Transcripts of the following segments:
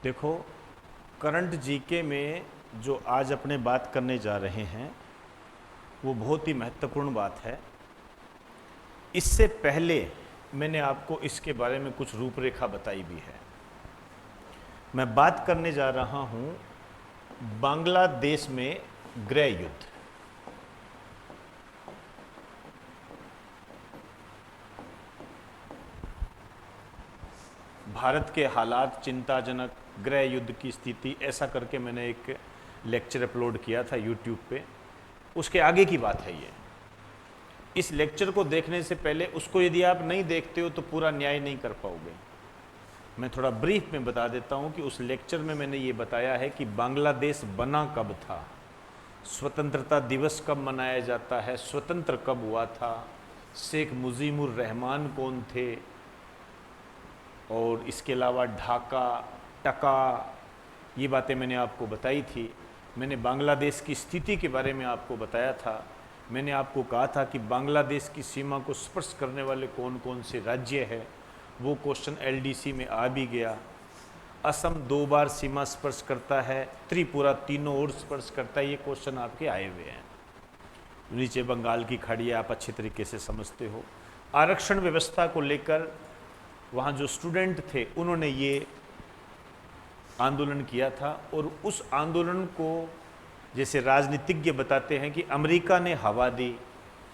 देखो, current GK में जो आज अपने बात करने जा रहे हैं वो बहुत ही महत्वपूर्ण बात है। इससे पहले मैंने आपको इसके बारे में कुछ रूपरेखा बताई भी है। मैं बात करने जा रहा हूं बांग्लादेश में गृह युद्ध। भारत के हालात चिंताजनक, गृह युद्ध की स्थिति, ऐसा करके मैंने एक लेक्चर अपलोड किया था यूट्यूब पे। उसके आगे की बात है ये। इस लेक्चर को देखने से पहले उसको यदि आप नहीं देखते हो तो पूरा न्याय नहीं कर पाओगे। मैं थोड़ा ब्रीफ में बता देता हूँ कि उस लेक्चर में मैंने ये बताया है कि बांग्लादेश बना कब था, स्वतंत्रता दिवस कब मनाया जाता है, स्वतंत्र कब हुआ था, शेख मुजीबुर रहमान कौन थे, और इसके अलावा ढाका, टका, ये बातें मैंने आपको बताई थी। मैंने बांग्लादेश की स्थिति के बारे में आपको बताया था। मैंने आपको कहा था कि बांग्लादेश की सीमा को स्पर्श करने वाले कौन कौन से राज्य हैं। वो क्वेश्चन एलडीसी में आ भी गया। असम 2 बार सीमा स्पर्श करता है, त्रिपुरा तीनों ओर स्पर्श करता है। ये क्वेश्चन आपके आए हुए हैं। नीचे बंगाल की खाड़ी आप अच्छे तरीके से समझते हो। आरक्षण व्यवस्था को लेकर वहाँ जो स्टूडेंट थे उन्होंने ये आंदोलन किया था, और उस आंदोलन को जैसे राजनीतिज्ञ बताते हैं कि अमेरिका ने हवा दी,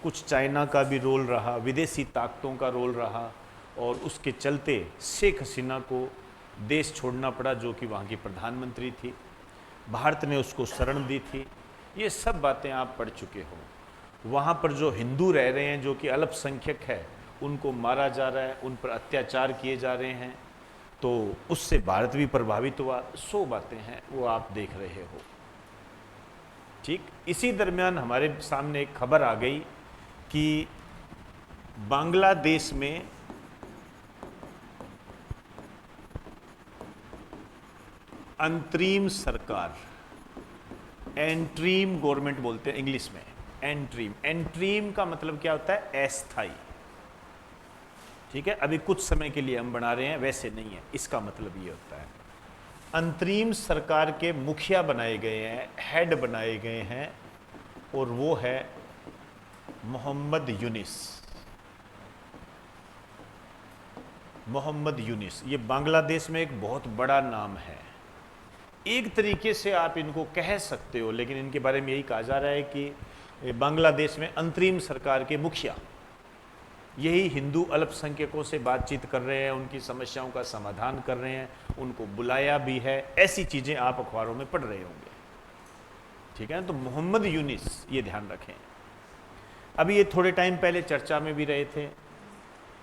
कुछ चाइना का भी रोल रहा, विदेशी ताकतों का रोल रहा, और उसके चलते शेख हसीना को देश छोड़ना पड़ा, जो कि वहाँ की प्रधानमंत्री थी। भारत ने उसको शरण दी थी। ये सब बातें आप पढ़ चुके हो। वहाँ पर जो हिंदू रह रहे हैं, जो कि अल्पसंख्यक है, उनको मारा जा रहा है, उन पर अत्याचार किए जा रहे हैं, तो उससे भारत भी प्रभावित हुआ। 100 बातें हैं, वो आप देख रहे हो। ठीक इसी दरमियान हमारे सामने एक खबर आ गई कि बांग्लादेश में अंतरिम सरकार, एंट्रीम गवर्नमेंट बोलते हैं इंग्लिश में। एंट्रीम, एंट्रीम का मतलब क्या होता है? अस्थाई। ठीक है, अभी कुछ समय के लिए हम बना रहे हैं, वैसे नहीं है। इसका मतलब ये होता है अंतरिम सरकार के मुखिया बनाए गए हैं, हेड बनाए गए हैं, और वो है मोहम्मद यूनिस। मोहम्मद यूनिस ये बांग्लादेश में एक बहुत बड़ा नाम है। एक तरीके से आप इनको कह सकते हो, लेकिन इनके बारे में यही कहा जा रहा है कि बांग्लादेश में अंतरिम सरकार के मुखिया यही हिंदू अल्पसंख्यकों से बातचीत कर रहे हैं, उनकी समस्याओं का समाधान कर रहे हैं, उनको बुलाया भी है। ऐसी चीज़ें आप अखबारों में पढ़ रहे होंगे। ठीक है, तो मोहम्मद यूनिस, ये ध्यान रखें। अभी ये थोड़े टाइम पहले चर्चा में भी रहे थे,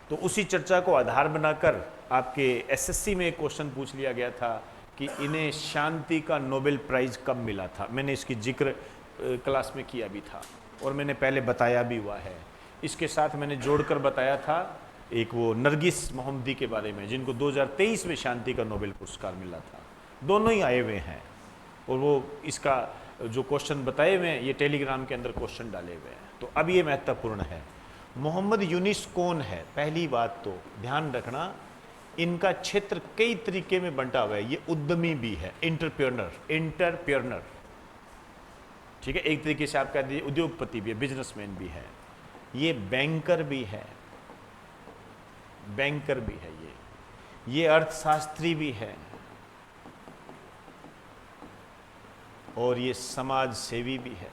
तो उसी चर्चा को आधार बनाकर आपके एसएससी में एक क्वेश्चन पूछ लिया गया था कि इन्हें शांति का नोबेल प्राइज़ कब मिला था। मैंने इसकी जिक्र क्लास में किया भी था, और मैंने पहले बताया भी हुआ है। इसके साथ मैंने जोड़कर बताया था एक वो नरगिस मोहम्मदी के बारे में, जिनको 2023 में शांति का नोबेल पुरस्कार मिला था। दोनों ही आए हुए हैं, और वो इसका जो क्वेश्चन बताए हुए हैं, ये टेलीग्राम के अंदर क्वेश्चन डाले हुए हैं। तो अब ये महत्वपूर्ण है, मोहम्मद यूनिस कौन है? पहली बात तो ध्यान रखना, इनका क्षेत्र कई तरीके में बंटा हुआ है। ये उद्यमी भी है, इंटरप्रेन्योर। ठीक है, एक तरीके से आप कह दीजिए उद्योगपति भी है, बिजनेसमैन भी है। ये बैंकर भी है, ये अर्थशास्त्री भी है, और ये समाज सेवी भी है।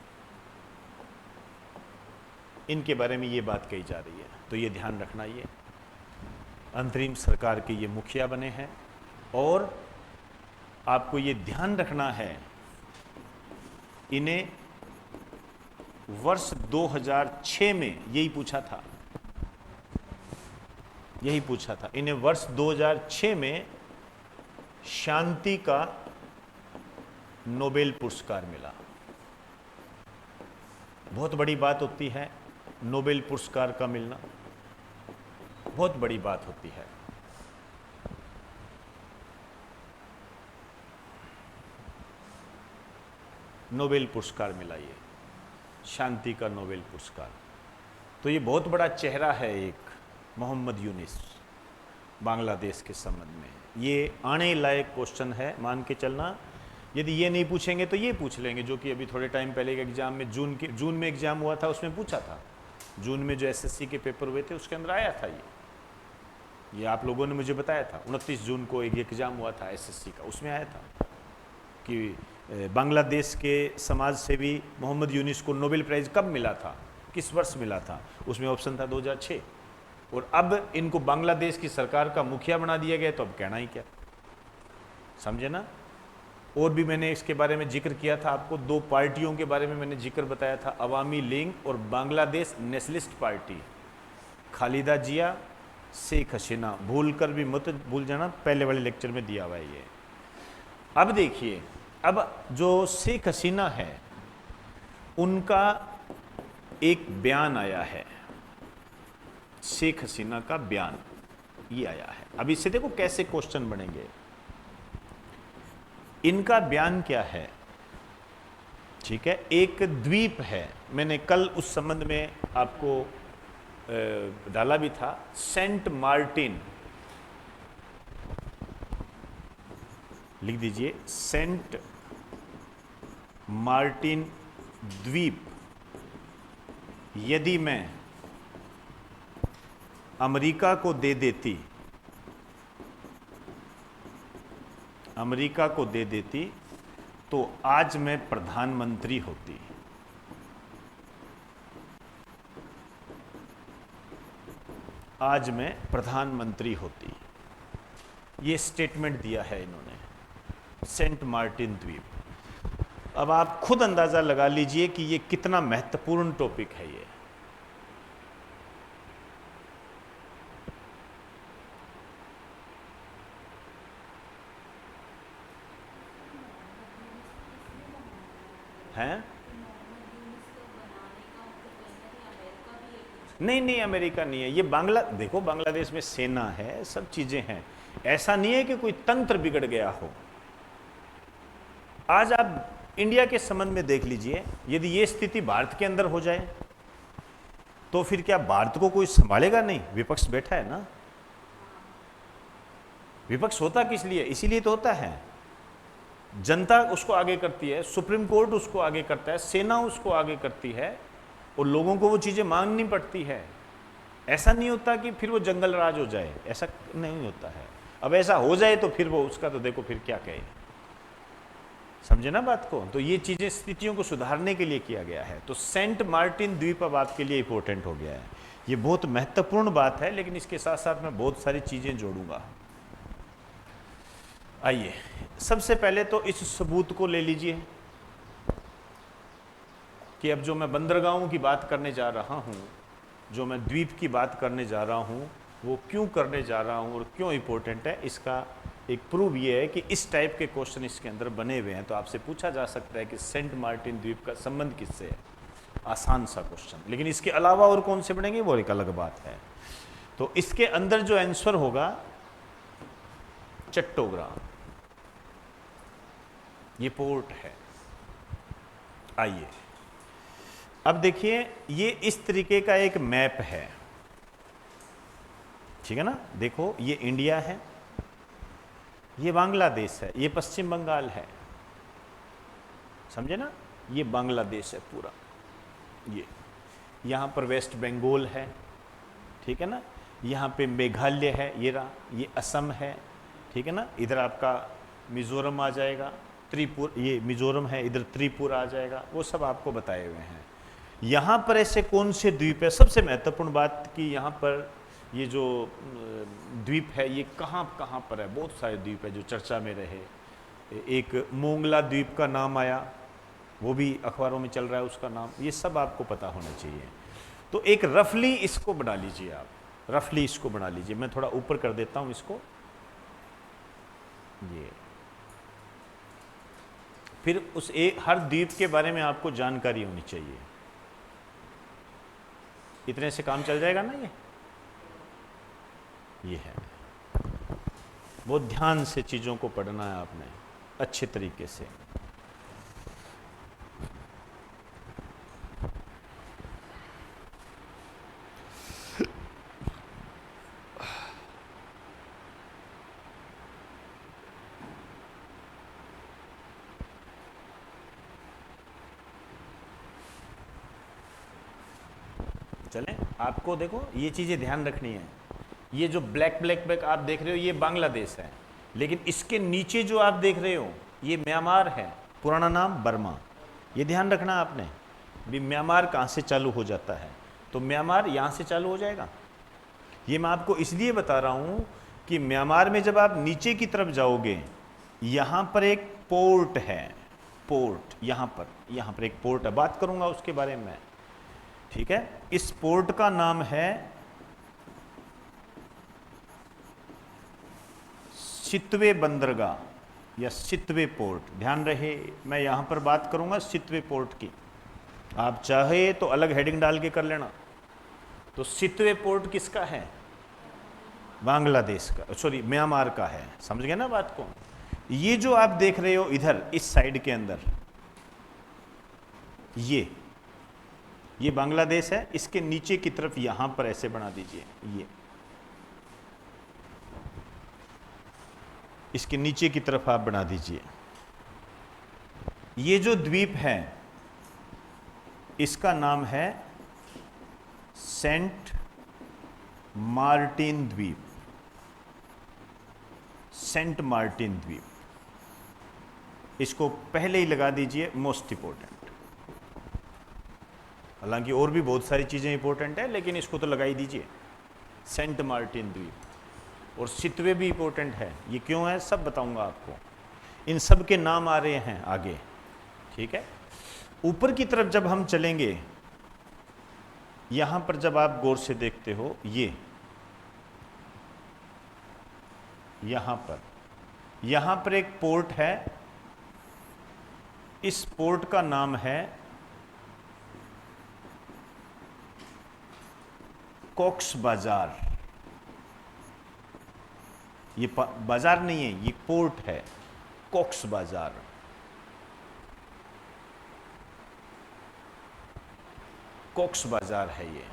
इनके बारे में ये बात कही जा रही है, तो ये ध्यान रखना। ये अंतरिम सरकार के ये मुखिया बने हैं, और आपको ये ध्यान रखना है, इन्हें वर्ष 2006 में यही पूछा था, इन्हें वर्ष 2006 में शांति का नोबेल पुरस्कार मिला। बहुत बड़ी बात होती है नोबेल पुरस्कार का मिलना, बहुत बड़ी बात होती है। नोबेल पुरस्कार मिला, ये शांति का नोबेल पुरस्कार। तो ये बहुत बड़ा चेहरा है एक मोहम्मद यूनिस बांग्लादेश के संबंध में। ये आने लायक क्वेश्चन है, मान के चलना। यदि ये नहीं पूछेंगे तो ये पूछ लेंगे, जो कि अभी थोड़े टाइम पहले के एग्जाम में जून में एग्जाम हुआ था, उसमें पूछा था। जून में जो एसएससी के पेपर हुए थे उसके अंदर आया था ये आप लोगों ने मुझे बताया था। 29 जून को एक एग्जाम हुआ था एसएससी का, उसमें आया था कि बांग्लादेश के समाज सेवी मोहम्मद यूनिस को नोबेल प्राइज़ कब मिला था, किस वर्ष मिला था। उसमें ऑप्शन था 2006। और अब इनको बांग्लादेश की सरकार का मुखिया बना दिया गया, तो अब कहना ही क्या, समझे ना। और भी मैंने इसके बारे में जिक्र किया था आपको, दो पार्टियों के बारे में मैंने जिक्र बताया था, अवामी लीग और बांग्लादेश नेशनलिस्ट पार्टी। खालिदा जिया, शेख हसीना, भूल कर भी मत भूल जाना, पहले वाले लेक्चर में दिया हुआ है ये। अब देखिए, अब जो शेख हसीना है उनका एक बयान आया है, शेख हसीना का बयान ये आया है। अब इससे देखो कैसे क्वेश्चन बनेंगे। इनका बयान क्या है, ठीक है, एक द्वीप है, मैंने कल उस संबंध में आपको डाला भी था, सेंट मार्टिन, लिख दीजिए, सेंट मार्टिन द्वीप यदि मैं अमेरिका को दे देती, अमेरिका को दे देती तो आज मैं प्रधानमंत्री होती। आज मैं प्रधानमंत्री होती, ये स्टेटमेंट दिया है इन्होंने, सेंट मार्टिन द्वीप। अब आप खुद अंदाजा लगा लीजिए कि ये कितना महत्वपूर्ण टॉपिक है ये। हैं? नहीं नहीं, अमेरिका नहीं है ये। देखो बांग्लादेश में सेना है, सब चीजें हैं, ऐसा नहीं है कि कोई तंत्र बिगड़ गया हो। आज आप इंडिया के संबंध में देख लीजिए, यदि ये स्थिति भारत के अंदर हो जाए तो फिर क्या भारत को कोई संभालेगा? नहीं, विपक्ष बैठा है ना। विपक्ष होता किस लिए? इसीलिए तो होता है, जनता उसको आगे करती है, सुप्रीम कोर्ट उसको आगे करता है, सेना उसको आगे करती है, और लोगों को वो चीजें मांगनी पड़ती है। ऐसा नहीं होता कि फिर वो जंगल राज हो जाए, ऐसा नहीं होता है। अब ऐसा हो जाए तो फिर वो उसका तो देखो फिर क्या कहे, समझे ना बात को। तो ये चीजें स्थितियों को सुधारने के लिए किया गया है। तो सेंट मार्टिन द्वीप अब आपके लिए इंपॉर्टेंट हो गया है, ये बहुत महत्वपूर्ण बात है, लेकिन इसके साथ साथ मैं बहुत सारी चीजें जोड़ूंगा। आइए, सबसे पहले तो इस सबूत को ले लीजिए कि अब जो मैं बंदरगाहों की बात करने जा रहा हूं, जो मैं द्वीप की बात करने जा रहा हूं, वो क्यों करने जा रहा हूं और क्यों इंपॉर्टेंट है, इसका एक प्रूफ ये है कि इस टाइप के क्वेश्चन इसके अंदर बने हुए हैं। तो आपसे पूछा जा सकता है कि सेंट मार्टिन द्वीप का संबंध किससे है, आसान सा क्वेश्चन। लेकिन इसके अलावा और कौन से बनेंगे वो एक अलग बात है। तो इसके अंदर जो आंसर होगा, चट्टोग्राम, ये पोर्ट है। आइए अब देखिए, ये इस तरीके का एक मैप है, ठीक है ना। देखो ये इंडिया है, ये बांग्लादेश है, ये पश्चिम बंगाल है, समझे ना। ये बांग्लादेश है पूरा, ये यहाँ पर वेस्ट बंगाल है, ठीक है ना। यहाँ पे मेघालय है, ये रहा, ये असम है, ठीक है ना। इधर आपका मिजोरम आ जाएगा, त्रिपुरा, ये मिजोरम है, इधर त्रिपुरा आ जाएगा, वो सब आपको बताए हुए हैं। यहाँ पर ऐसे कौन से द्वीप है, सबसे महत्वपूर्ण बात कि यहाँ पर ये जो द्वीप है ये कहाँ कहाँ पर है। बहुत सारे द्वीप है जो चर्चा में रहे। एक मोंगला द्वीप का नाम आया, वो भी अखबारों में चल रहा है उसका नाम, ये सब आपको पता होना चाहिए। तो एक रफली इसको बना लीजिए आप, रफली इसको बना लीजिए। मैं थोड़ा ऊपर कर देता हूँ इसको, ये फिर उस हर द्वीप के बारे में आपको जानकारी होनी चाहिए। इतने से काम चल जाएगा ना। ये है, बहुत ध्यान से चीज़ों को पढ़ना है आपने अच्छे तरीके से। आपको देखो ये चीज़ें ध्यान रखनी है। ये जो ब्लैक ब्लैक ब्लैक आप देख रहे हो ये बांग्लादेश है, लेकिन इसके नीचे जो आप देख रहे हो ये म्यांमार है, पुराना नाम बर्मा। ये ध्यान रखना आपने भी, म्यांमार कहाँ से चालू हो जाता है, तो म्यांमार यहाँ से चालू हो जाएगा। ये मैं आपको इसलिए बता रहा हूँ कि म्यांमार में जब आप नीचे की तरफ जाओगे, यहाँ पर एक पोर्ट है, पोर्ट यहाँ पर एक पोर्ट है, बात करूँगा उसके बारे में, ठीक है। इस पोर्ट का नाम है सितवे बंदरगाह या सितवे पोर्ट। ध्यान रहे मैं यहाँ पर बात करूँगा सितवे पोर्ट की, आप चाहे तो अलग हेडिंग डाल के कर लेना। तो सितवे पोर्ट किसका है? बांग्लादेश का, सॉरी म्यांमार का है। समझ गए ना बात को? ये जो आप देख रहे हो इधर इस साइड के अंदर, ये बांग्लादेश है। इसके नीचे की तरफ यहां पर ऐसे बना दीजिए, ये इसके नीचे की तरफ आप बना दीजिए। ये जो द्वीप है इसका नाम है सेंट मार्टिन द्वीप, सेंट मार्टिन द्वीप। इसको पहले ही लगा दीजिए मोस्ट इंपॉर्टेंट। हालांकि और भी बहुत सारी चीजें इंपॉर्टेंट है, लेकिन इसको तो लगा ही दीजिए, सेंट मार्टिन द्वीप। और सितवे भी इंपॉर्टेंट है। ये क्यों है सब बताऊंगा आपको, इन सब के नाम आ रहे हैं आगे, ठीक है। ऊपर की तरफ जब हम चलेंगे, यहां पर जब आप गौर से देखते हो, ये यहां पर एक पोर्ट है। इस पोर्ट का नाम है कॉक्स बाजार। ये बाजार नहीं है, ये पोर्ट है, कॉक्स बाजार। कॉक्स बाजार है ये।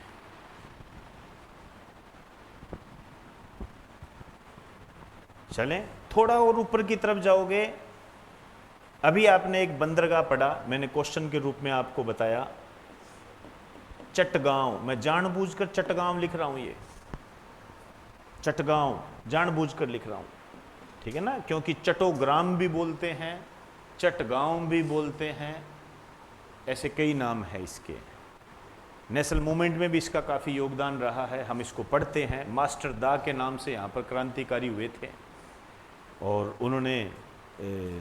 चलें थोड़ा और ऊपर की तरफ जाओगे, अभी आपने एक बंदरगाह पढ़ा, मैंने क्वेश्चन के रूप में आपको बताया, चटगांव। मैं जानबूझकर चटगांव लिख रहा हूं, ये चटगांव जानबूझकर लिख रहा हूं, ठीक है ना, क्योंकि चट्टोग्राम भी बोलते हैं, चटगांव भी बोलते हैं, ऐसे कई नाम है इसके। नेशनल मूवमेंट में भी इसका काफ़ी योगदान रहा है, हम इसको पढ़ते हैं। मास्टर दा के नाम से यहाँ पर क्रांतिकारी हुए थे और उन्होंने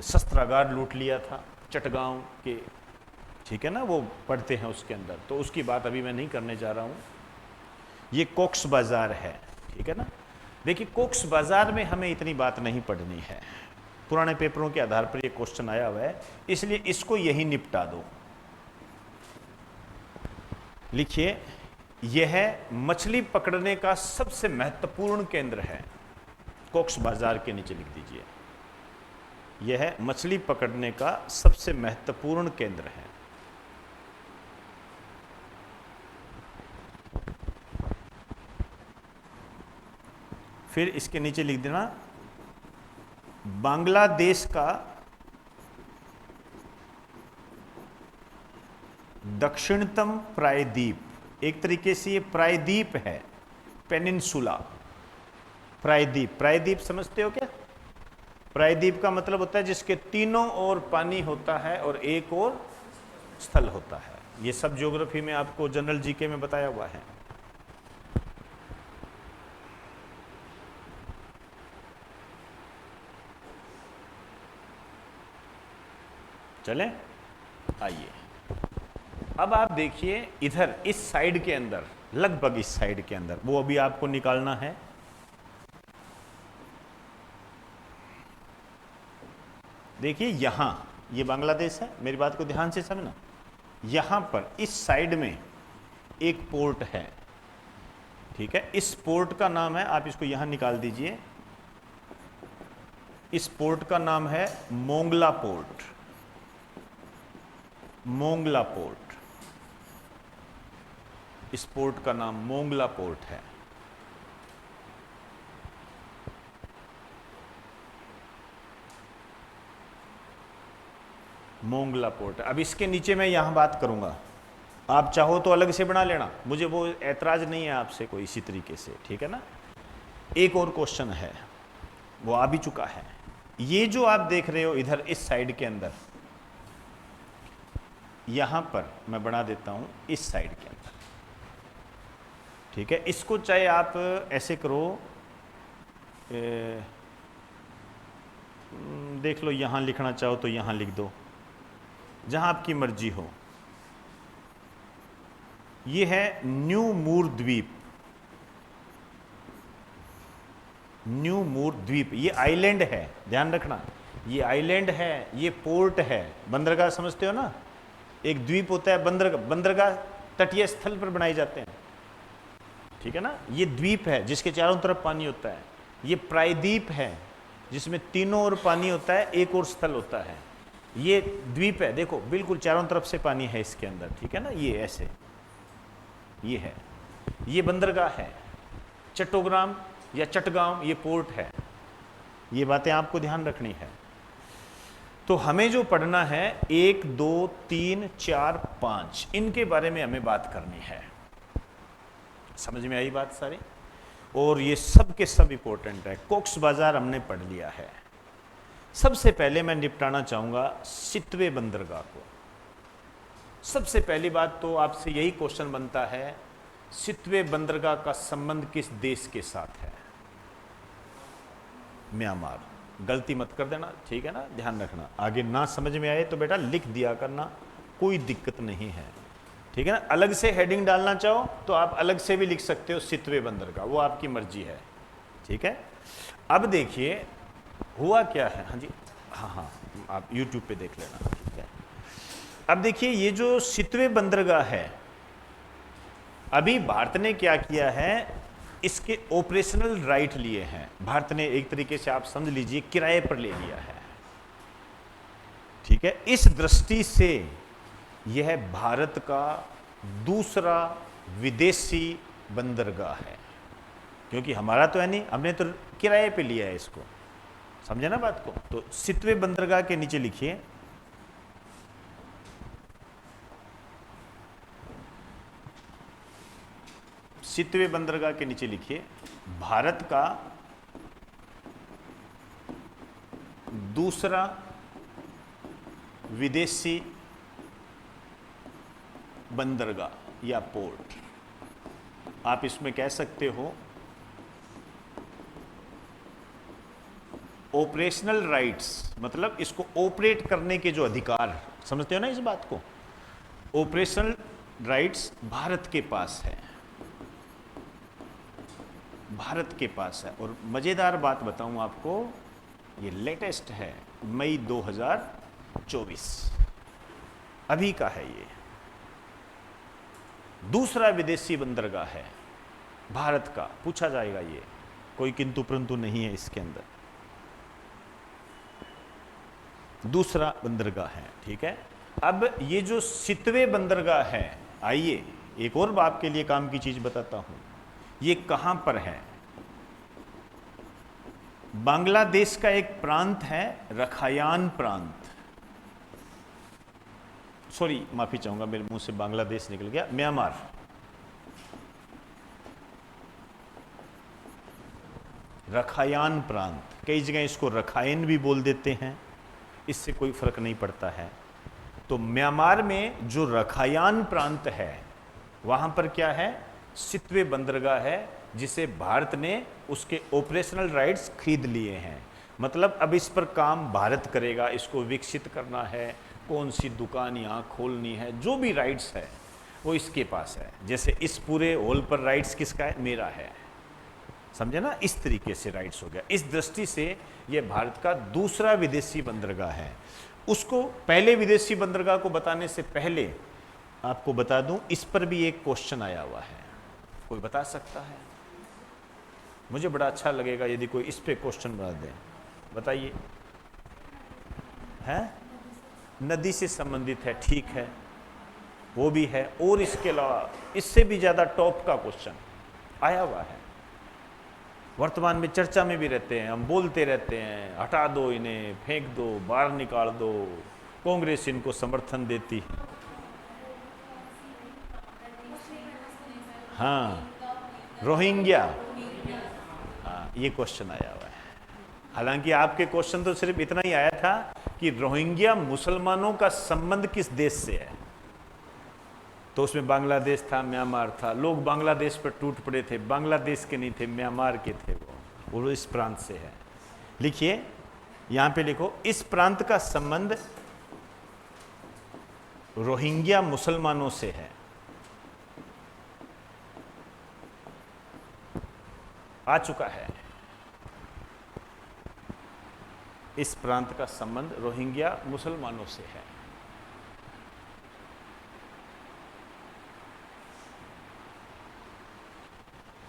शस्त्रागार लूट लिया था चटगांव के, ठीक है ना, वो पढ़ते हैं उसके अंदर। तो उसकी बात अभी मैं नहीं करने जा रहा हूँ। ये कॉक्स बाजार है, ठीक है ना। देखिए कॉक्स बाजार में हमें इतनी बात नहीं पढ़नी है, पुराने पेपरों के आधार पर ये क्वेश्चन आया हुआ है, इसलिए इसको यही निपटा दो। लिखिए, यह मछली पकड़ने का सबसे महत्वपूर्ण केंद्र है। कॉक्स बाजार के नीचे लिख दीजिए, यह मछली पकड़ने का सबसे महत्वपूर्ण केंद्र है। फिर इसके नीचे लिख देना, बांग्लादेश का दक्षिणतम प्रायद्वीप। एक तरीके से ये प्रायद्वीप है, पेनिनसुला, प्रायद्वीप। प्रायद्वीप समझते हो क्या? प्रायद्वीप का मतलब होता है जिसके तीनों ओर पानी होता है और एक और स्थल होता है। ये सब ज्योग्राफी में आपको जनरल जीके में बताया हुआ है। चलें, आइए अब आप देखिए इधर इस साइड के अंदर, लगभग इस साइड के अंदर, वो अभी आपको निकालना है। देखिए यहां ये बांग्लादेश है, मेरी बात को ध्यान से समझना। यहां पर इस साइड में एक पोर्ट है, ठीक है। इस पोर्ट का नाम है, आप इसको यहां निकाल दीजिए, इस पोर्ट का नाम है मोंगला पोर्ट। मोंगला पोर्ट, इस पोर्ट का नाम मोंगला पोर्ट है। मोंगला पोर्ट। अब इसके नीचे मैं यहां बात करूंगा, आप चाहो तो अलग से बना लेना, मुझे वो ऐतराज नहीं है आपसे कोई इसी तरीके से, ठीक है ना। एक और क्वेश्चन है, वो आ भी चुका है। ये जो आप देख रहे हो इधर इस साइड के अंदर, यहां पर मैं बना देता हूं इस साइड के अंदर, ठीक है। इसको चाहे आप ऐसे करो, देख लो, यहां लिखना चाहो तो यहां लिख दो, जहां आपकी मर्जी हो। ये है न्यू मूर द्वीप, न्यू मूर द्वीप, ये आइलैंड है, ध्यान रखना, ये आइलैंड है, ये पोर्ट है। बंदरगाह समझते हो ना, एक द्वीप होता है बंदरगाह, बंदरगाह तटीय स्थल पर बनाए जाते हैं, ठीक है ना। ये द्वीप है जिसके चारों तरफ पानी होता है। ये प्रायद्वीप है जिसमें तीनों ओर पानी होता है, एक और स्थल होता है। ये द्वीप है, देखो बिल्कुल चारों तरफ से पानी है इसके अंदर, ठीक है ना। ये ऐसे, ये है, ये बंदरगाह है। चट्टोग्राम या चटगांव ये पोर्ट है। ये बातें आपको ध्यान रखनी है। तो हमें जो पढ़ना है 1 2 3 4 5, इनके बारे में हमें बात करनी है। समझ में आई बात सारी? और ये सब के सब इंपॉर्टेंट है। कोक्स बाजार हमने पढ़ लिया है। सबसे पहले मैं निपटाना चाहूंगा सितवे बंदरगाह को। सबसे पहली बात तो आपसे यही क्वेश्चन बनता है, सितवे बंदरगाह का संबंध किस देश के साथ है? म्यांमार। गलती मत कर देना, ठीक है ना, ध्यान रखना। आगे ना समझ में आए तो बेटा लिख दिया करना, कोई दिक्कत नहीं है, ठीक है ना। अलग से हेडिंग डालना चाहो तो आप अलग से भी लिख सकते हो सितवे बंदरगाह, वो आपकी मर्जी है, ठीक है। अब देखिए हुआ क्या है, हाँ जी, हाँ, आप YouTube पे देख लेना, ठीक है। अब देखिए ये जो सितवे बंदरगाह है, अभी भारत ने क्या किया है, इसके ऑपरेशनल राइट लिए हैं। भारत ने एक तरीके से आप समझ लीजिए किराए पर ले लिया है, ठीक है। इस दृष्टि से यह भारत का दूसरा विदेशी बंदरगाह है, क्योंकि हमारा तो है नहीं, हमने तो किराए पे लिया है इसको, समझे ना बात को। तो सितवे बंदरगाह के नीचे लिखिए सितवे बंदरगाह के नीचे लिखिए भारत का दूसरा विदेशी बंदरगाह या पोर्ट। आप इसमें कह सकते हो ऑपरेशनल राइट्स, मतलब इसको ऑपरेट करने के जो अधिकार, समझते हो ना इस बात को। ऑपरेशनल राइट्स भारत के पास है, भारत के पास है। और मजेदार बात बताऊं आपको, ये लेटेस्ट है, मई 2024 अभी का है। ये दूसरा विदेशी बंदरगाह है भारत का। पूछा जाएगा, ये कोई किंतु परंतु नहीं है इसके अंदर, दूसरा बंदरगाह है, ठीक है। अब ये जो सितवे बंदरगाह है, आइए एक और बात के लिए काम की चीज बताता हूं। ये कहां पर है? बांग्लादेश का एक प्रांत है रखायान प्रांत, सॉरी माफी चाहूंगा, मेरे मुंह से बांग्लादेश निकल गया, म्यांमार। रखायान प्रांत, कई जगह इसको रखायन भी बोल देते हैं, इससे कोई फर्क नहीं पड़ता है। तो म्यांमार में जो रखायान प्रांत है, वहां पर क्या है? सितवे बंदरगाह है, जिसे भारत ने उसके ऑपरेशनल राइट्स खरीद लिए हैं। मतलब अब इस पर काम भारत करेगा, इसको विकसित करना है, कौन सी दुकान यहाँ खोलनी है, जो भी राइट्स है वो इसके पास है। जैसे इस पूरे हॉल पर राइट्स किसका है? मेरा है, समझे ना, इस तरीके से राइट्स हो गया। इस दृष्टि से यह भारत का दूसरा विदेशी बंदरगाह है। उसको पहले विदेशी बंदरगाह को बताने से पहले आपको बता दूं, इस पर भी एक क्वेश्चन आया हुआ है, कोई बता सकता है? मुझे बड़ा अच्छा लगेगा यदि कोई इस पे क्वेश्चन बना दे। बताइए। है नदी से संबंधित है, ठीक है, वो भी है। और इसके अलावा इससे भी ज्यादा टॉप का क्वेश्चन आया हुआ है, वर्तमान में चर्चा में भी रहते हैं, हम बोलते रहते हैं, हटा दो इन्हें, फेंक दो, बाहर निकाल दो, कांग्रेस इनको समर्थन देती है। हाँ, रोहिंग्या। हाँ, ये क्वेश्चन आया हुआ है। हालांकि आपके क्वेश्चन तो सिर्फ इतना ही आया था कि रोहिंग्या मुसलमानों का संबंध किस देश से है, तो उसमें बांग्लादेश था, म्यांमार था, लोग बांग्लादेश पर टूट पड़े थे, बांग्लादेश के नहीं थे, म्यांमार के थे वो इस प्रांत से है। लिखिए, यहां पे लिखो, इस प्रांत का संबंध रोहिंग्या मुसलमानों से है। आ चुका है। इस प्रांत का संबंध रोहिंग्या मुसलमानों से है।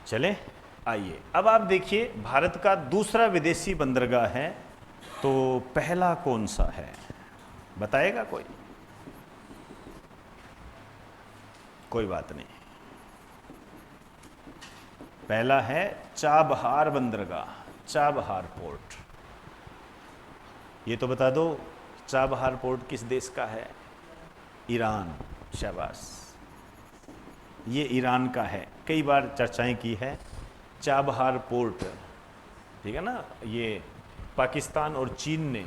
चले, आइए अब आप देखिए, भारत का दूसरा विदेशी बंदरगाह है, तो पहला कौन सा है, बताएगा कोई? कोई बात नहीं, पहला है चाबहार बंदरगाह, चाबहार पोर्ट। ये तो बता दो, चाबहार पोर्ट किस देश का है? ईरान। शाबाश, ये ईरान का है। कई बार चर्चाएं की है चाबहार पोर्ट, ठीक है ना। ये पाकिस्तान और चीन ने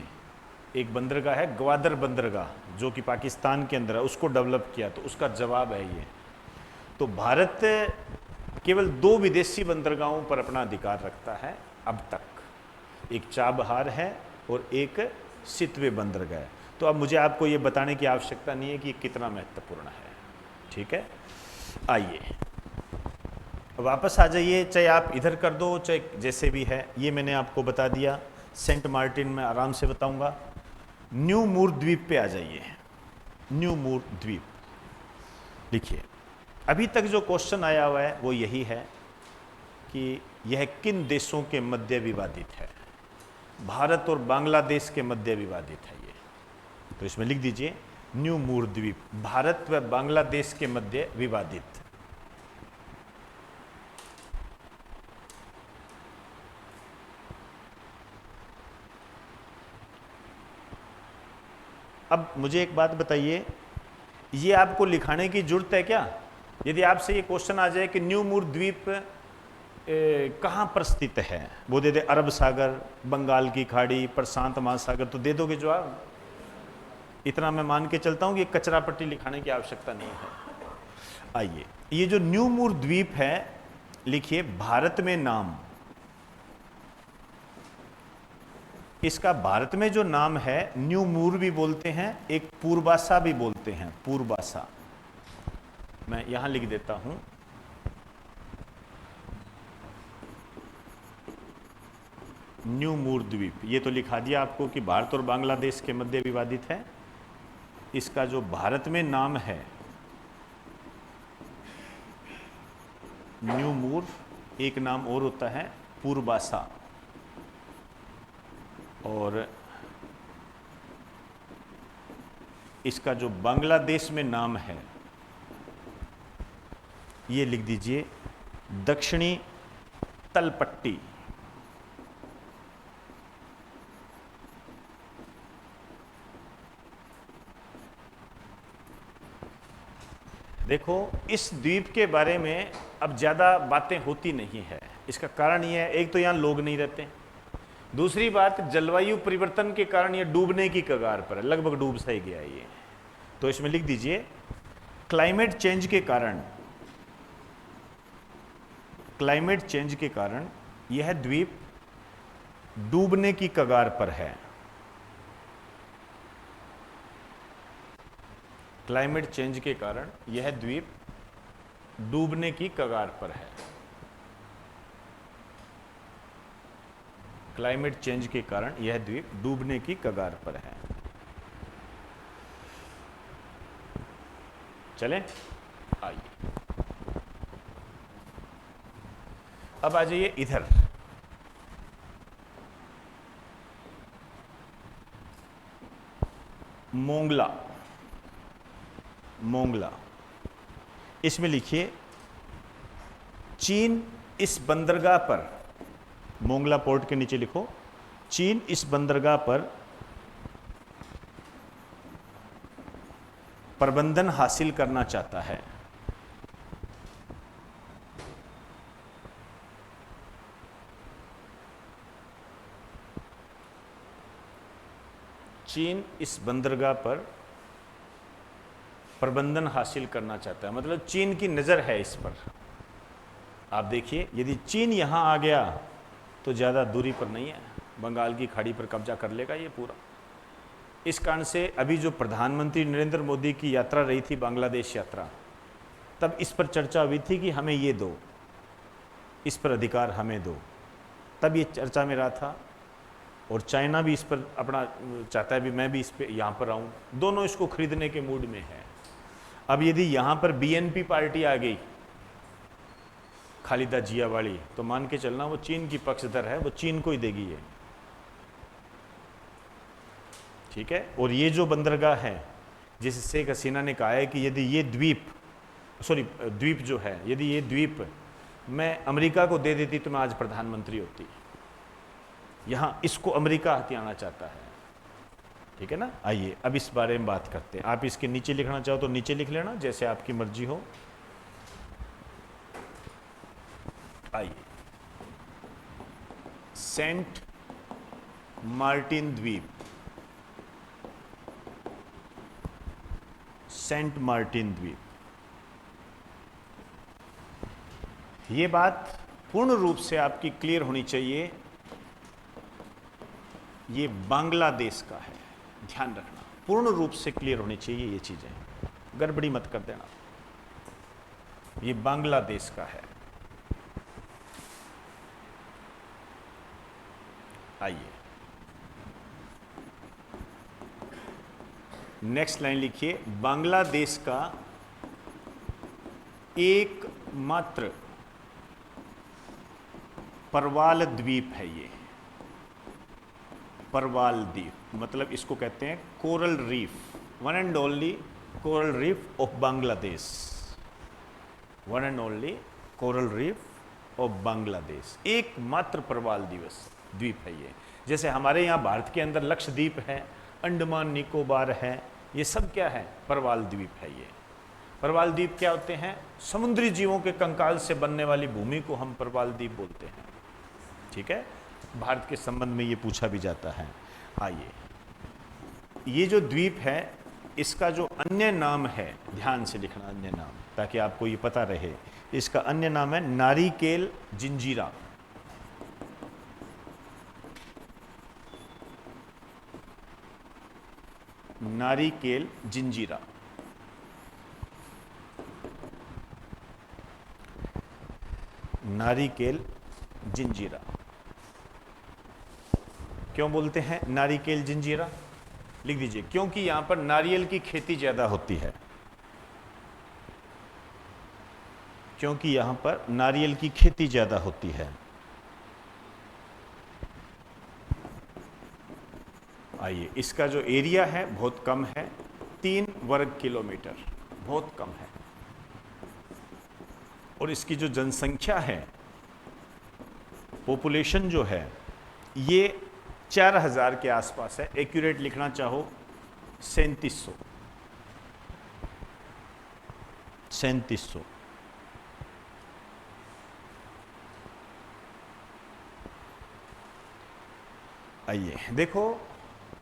एक बंदरगाह है ग्वादर बंदरगाह, जो कि पाकिस्तान के अंदर है, उसको डेवलप किया, तो उसका जवाब है ये। तो भारत केवल 2 विदेशी बंदरगाहों पर अपना अधिकार रखता है अब तक, एक चाबहार है और एक सितवे बंदरगाह है। तो अब मुझे आपको ये बताने की आवश्यकता नहीं है कि ये कितना महत्वपूर्ण है, ठीक है। आइए वापस आ जाइए, चाहे आप इधर कर दो चाहे जैसे भी है, ये मैंने आपको बता दिया। सेंट मार्टिन में आराम से बताऊंगा। न्यू मूर द्वीप पे आ जाइए, न्यू मूर द्वीप। लिखिए, अभी तक जो क्वेश्चन आया हुआ है वो यही है कि यह किन देशों के मध्य विवादित है। भारत और बांग्लादेश के मध्य विवादित है ये, तो इसमें लिख दीजिए न्यू मूर द्वीप, भारत व बांग्लादेश के मध्य विवादित। अब मुझे एक बात बताइए, ये आपको लिखाने की जरूरत है क्या? यदि आपसे ये क्वेश्चन आ जाए कि न्यू मूर द्वीप कहाँ पर स्थित है, वो दे दे अरब सागर, बंगाल की खाड़ी, प्रशांत महासागर, तो दे दोगे जवाब? इतना मैं मान के चलता हूँ कि कचरा पट्टी लिखाने की आवश्यकता नहीं है। आइए, ये जो न्यू मूर द्वीप है, लिखिए भारत में नाम, इसका भारत में जो नाम है न्यू मूर भी बोलते हैं, एक पूर्वासा भी बोलते हैं, पूर्वासा। मैं यहां लिख देता हूं, न्यू मूर द्वीप। ये तो लिखा दिया आपको कि भारत और बांग्लादेश के मध्य विवादित है। इसका जो भारत में नाम है न्यू मूर, एक नाम और होता है पूर्वासा, और इसका जो बांग्लादेश में नाम है ये लिख दीजिए दक्षिणी तलपट्टी। देखो, इस द्वीप के बारे में अब ज़्यादा बातें होती नहीं है। इसका कारण ये है, एक तो यहाँ लोग नहीं रहते, दूसरी बात जलवायु परिवर्तन के कारण ये डूबने की कगार पर है, लगभग डूब सा ही गया ये। तो इसमें लिख दीजिए क्लाइमेट चेंज के कारण, क्लाइमेट चेंज के कारण यह द्वीप डूबने की कगार पर है। क्लाइमेट चेंज के कारण यह द्वीप डूबने की कगार पर है। क्लाइमेट चेंज के कारण यह द्वीप डूबने की कगार पर है। चलें, आइए अब आ जाइए इधर। मोंगला, मोंगला, इसमें लिखिए चीन इस बंदरगाह पर, मोंगला पोर्ट के नीचे लिखो चीन इस बंदरगाह पर प्रबंधन हासिल करना चाहता है। चीन इस बंदरगाह पर प्रबंधन हासिल करना चाहता है, मतलब चीन की नज़र है इस पर। आप देखिए, यदि चीन यहाँ आ गया तो ज़्यादा दूरी पर नहीं है, बंगाल की खाड़ी पर कब्जा कर लेगा ये पूरा। इस कारण से अभी जो प्रधानमंत्री नरेंद्र मोदी की यात्रा रही थी, बांग्लादेश यात्रा, तब इस पर चर्चा हुई थी कि हमें ये दो, इस पर अधिकार हमें दो, तब ये चर्चा में रहा था। और चाइना भी इस पर अपना चाहता है भी मैं भी इस पे यहाँ पर आऊँ, दोनों इसको खरीदने के मूड में है। अब यदि यहाँ पर बीएनपी पार्टी आ गई, खालिदा जिया वाली, तो मान के चलना वो चीन की पक्षधर है, वो चीन को ही देगी ये, ठीक है। और ये जो बंदरगाह है, जिसे शेख हसीना ने कहा है कि यदि ये द्वीप जो है, यदि ये द्वीप मैं अमेरिका को दे देती तो मैं आज प्रधानमंत्री होती, यहाँ इसको अमेरिका हथियाना चाहता है, ठीक है ना। आइए अब इस बारे में बात करते हैं। आप इसके नीचे लिखना चाहो तो नीचे लिख लेना, जैसे आपकी मर्जी हो। आइए, सेंट मार्टिन द्वीप, सेंट मार्टिन द्वीप, ये बात पूर्ण रूप से आपकी क्लियर होनी चाहिए, ये बांग्लादेश का है, ध्यान रखना, पूर्ण रूप से क्लियर होनी चाहिए ये चीजें, गड़बड़ी मत कर देना। ये बांग्लादेश का है। आइए नेक्स्ट लाइन लिखिए, बांग्लादेश का एकमात्र परवाल द्वीप है ये। परवाल द्वीप मतलब इसको कहते हैं coral reef, one and only coral reef of Bangladesh, one and only coral reef of Bangladesh, एकमात्र परवाल द्वीप है ये। जैसे हमारे यहाँ भारत के अंदर लक्षद्वीप है, अंडमान निकोबार है, ये सब क्या है, परवाल द्वीप है ये। परवाल द्वीप क्या होते हैं, समुद्री जीवों के कंकाल से बनने वाली भूमि को हम परवाल द्वीप बोलते हैं, ठीक है। भारत के संबंध में ये पूछा भी जाता है। आइए, ये जो द्वीप है इसका जो अन्य नाम है, ध्यान से लिखना अन्य नाम, ताकि आपको ये पता रहे, इसका अन्य नाम है नारिकेल जिंजीरा। नारिकेल जिंजीरा, नारिकेल जिंजीरा। क्यों बोलते हैं नारिकेल जिंजीरा, लिख दीजिए, क्योंकि यहां पर नारियल की खेती ज्यादा होती है, क्योंकि यहां पर नारियल की खेती ज्यादा होती है। आइए, इसका जो एरिया है बहुत कम है, 3 वर्ग किलोमीटर, बहुत कम है। और इसकी जो जनसंख्या है, पॉपुलेशन जो है, ये 4000 के आसपास है। एक्यूरेट लिखना चाहो 3700, 3700। आइए देखो,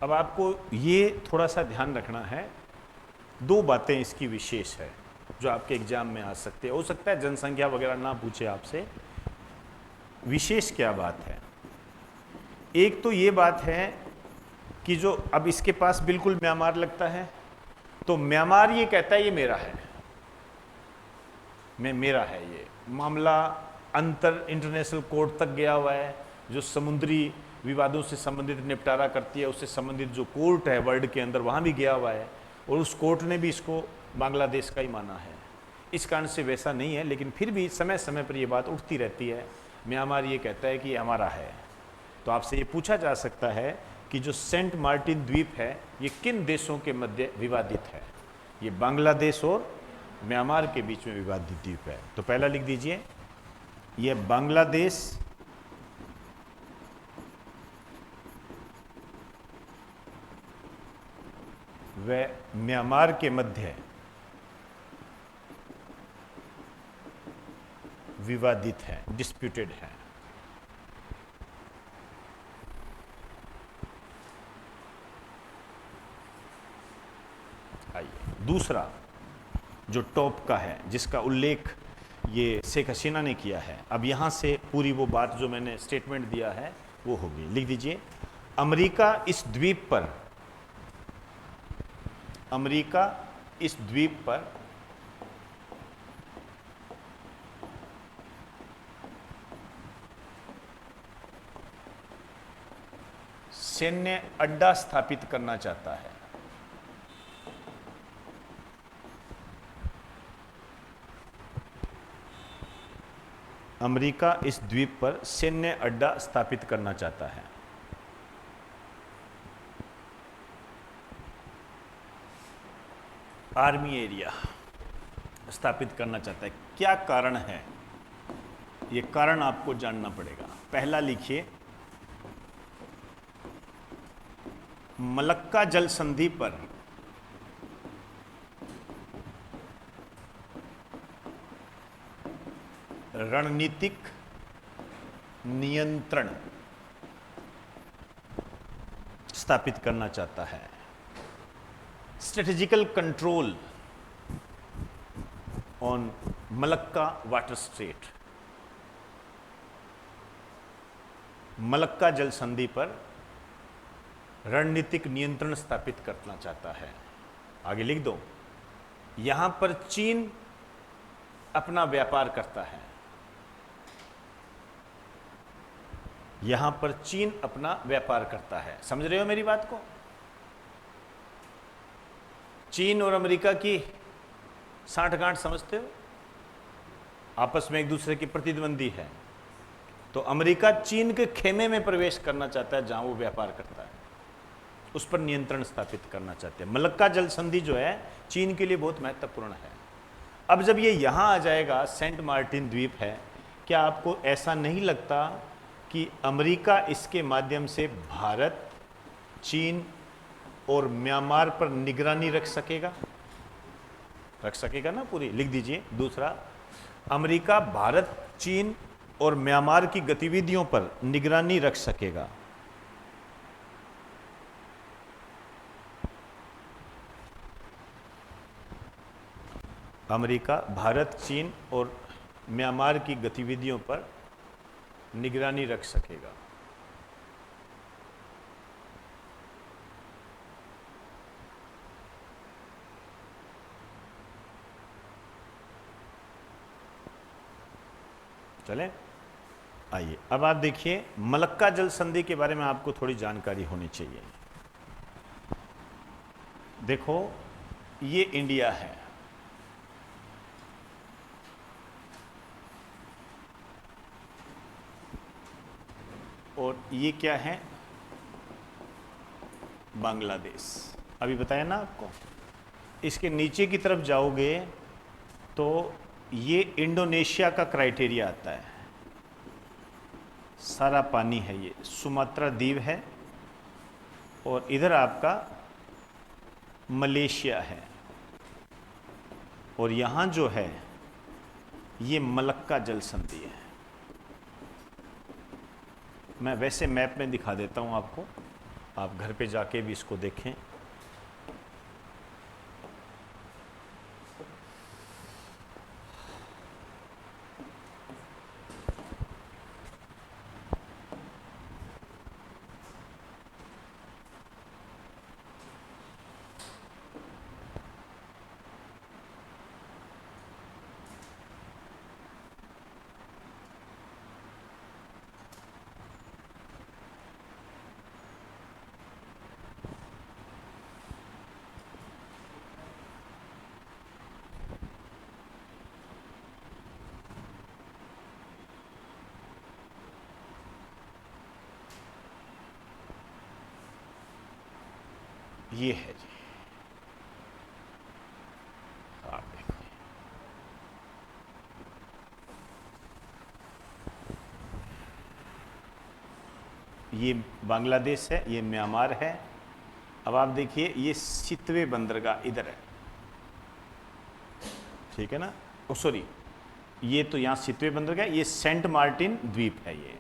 अब आपको ये थोड़ा सा ध्यान रखना है, 2 बातें इसकी विशेष है जो आपके एग्जाम में आ सकते हैं। हो सकता है जनसंख्या वगैरह ना पूछे आपसे, विशेष क्या बात है। एक तो ये बात है कि जो अब इसके पास बिल्कुल म्यांमार लगता है, तो म्यांमार ये कहता है ये मेरा है, मेरा है। ये मामला इंटरनेशनल कोर्ट तक गया हुआ है, जो समुद्री विवादों से संबंधित निपटारा करती है, उससे संबंधित जो कोर्ट है वर्ल्ड के अंदर, वहाँ भी गया हुआ है, और उस कोर्ट ने भी इसको बांग्लादेश का ही माना है। इस कारण से वैसा नहीं है, लेकिन फिर भी समय समय पर ये बात उठती रहती है, म्यांमार ये कहता है कि ये हमारा है। तो आपसे ये पूछा जा सकता है कि जो सेंट मार्टिन द्वीप है ये किन देशों के मध्य विवादित है। ये बांग्लादेश और म्यांमार के बीच में विवादित द्वीप है। तो पहला लिख दीजिए, ये बांग्लादेश व म्यांमार के मध्य विवादित है, डिस्प्यूटेड है। दूसरा जो टॉप का है, जिसका उल्लेख ये शेख हसीना ने किया है, अब यहाँ से पूरी वो बात जो मैंने स्टेटमेंट दिया है वो होगी। लिख दीजिए, अमेरिका इस द्वीप पर, अमेरिका इस द्वीप पर सैन्य अड्डा स्थापित करना चाहता है। अमेरिका इस द्वीप पर सैन्य अड्डा स्थापित करना चाहता है। आर्मी एरिया स्थापित करना चाहता है। क्या कारण है? ये कारण आपको जानना पड़ेगा। पहला लिखिए, मलक्का जल संधि पर रणनीतिक नियंत्रण स्थापित करना चाहता है। Strategical control on Malacca water straight, Malacca जल संधि पर रणनीतिक नियंत्रण स्थापित करना चाहता है। आगे लिख दो, यहां पर चीन अपना व्यापार करता है। यहां पर चीन अपना व्यापार करता है। समझ रहे हो मेरी बात को? चीन और अमेरिका की साठगांठ समझते हो? आपस में एक दूसरे की प्रतिद्वंदी है। तो अमेरिका चीन के खेमे में प्रवेश करना चाहता है जहां वो व्यापार करता है, उस पर नियंत्रण स्थापित करना चाहते हैं। मलक्का जल संधि जो है चीन के लिए बहुत महत्वपूर्ण है। अब जब ये यहां आ जाएगा, सेंट मार्टिन द्वीप है, क्या आपको ऐसा नहीं लगता कि अमेरिका इसके माध्यम से भारत, चीन और म्यांमार पर निगरानी रख सकेगा? रख सकेगा ना पूरी? लिख दीजिए दूसरा, अमेरिका भारत, चीन और म्यांमार की गतिविधियों पर निगरानी रख सकेगा। अमेरिका भारत, चीन और म्यांमार की गतिविधियों पर निगरानी रख सकेगा। चले, आइए अब आप देखिए, मलक्का जल संधि के बारे में आपको थोड़ी जानकारी होनी चाहिए। देखो, ये इंडिया है, और ये क्या है? बांग्लादेश। अभी बताया ना आपको। इसके नीचे की तरफ जाओगे तो ये इंडोनेशिया का क्राइटेरिया आता है। सारा पानी है, ये सुमात्रा द्वीप है, और इधर आपका मलेशिया है, और यहाँ जो है ये मलक्का जल संधि है। मैं वैसे मैप में दिखा देता हूँ आपको, आप घर पे जाके भी इसको देखें। ये है जी, आप देखिए, ये बांग्लादेश है, ये म्यांमार है। अब आप देखिए, ये सितवे बंदरगाह इधर है, ठीक है ना? ओ सॉरी, ये तो यहाँ सितवे बंदरगाह, ये सेंट मार्टिन द्वीप है ये।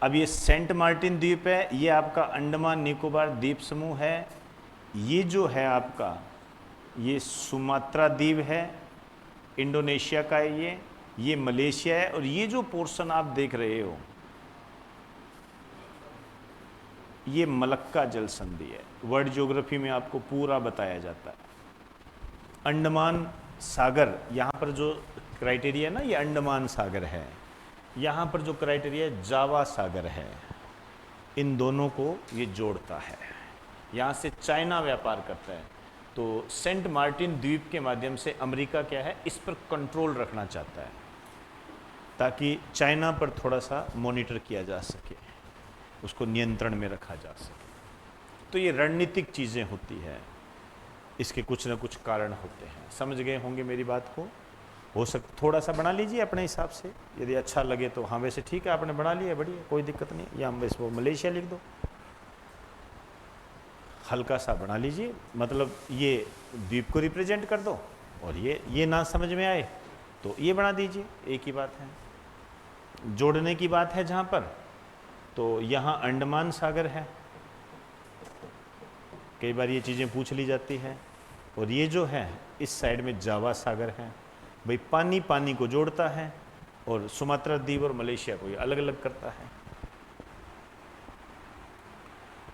अब ये सेंट मार्टिन द्वीप है, ये आपका अंडमान निकोबार द्वीप समूह है। ये जो है आपका ये सुमात्रा द्वीप है, इंडोनेशिया का है, ये मलेशिया है, और ये जो पोर्शन आप देख रहे हो ये मलक्का जल संधि है। वर्ल्ड ज्योग्राफी में आपको पूरा बताया जाता है। अंडमान सागर, यहाँ पर जो क्राइटेरिया है ना, ये अंडमान सागर है, यहाँ पर जो क्राइटेरिया है जावा सागर है, इन दोनों को ये जोड़ता है। यहाँ से चाइना व्यापार करता है, तो सेंट मार्टिन द्वीप के माध्यम से अमेरिका क्या है, इस पर कंट्रोल रखना चाहता है ताकि चाइना पर थोड़ा सा मॉनिटर किया जा सके, उसको नियंत्रण में रखा जा सके। तो ये रणनीतिक चीज़ें होती है, इसके कुछ ना कुछ कारण होते हैं। समझ गए होंगे मेरी बात को। हो सकता थोड़ा सा बना लीजिए अपने हिसाब से, यदि अच्छा लगे तो। हाँ वैसे ठीक है, आपने बना लिया, बढ़िया, कोई दिक्कत नहीं। या हम इसको मलेशिया लिख दो, हल्का सा बना लीजिए, मतलब ये द्वीप को रिप्रेजेंट कर दो, और ये ना समझ में आए तो ये बना दीजिए, एक ही बात है। जोड़ने की बात है जहाँ पर, तो यहाँ अंडमान सागर है, कई बार ये चीज़ें पूछ ली जाती है, और ये जो है इस साइड में जावा सागर है। भाई पानी पानी को जोड़ता है, और सुमात्रा द्वीप और मलेशिया को ये अलग अलग करता है।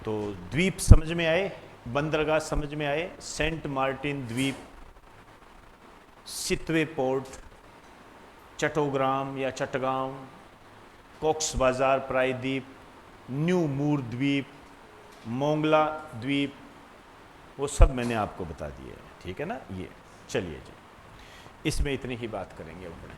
तो द्वीप समझ में आए, बंदरगाह समझ में आए। सेंट मार्टिन द्वीप, सितवे पोर्ट, चट्टोग्राम या चट्टगांव, कॉक्स बाजार प्रायद्वीप, न्यू मूर द्वीप, मोंगला द्वीप, वो सब मैंने आपको बता दिए, ठीक है ना। ये चलिए जी, इसमें इतनी ही बात करेंगे अपने।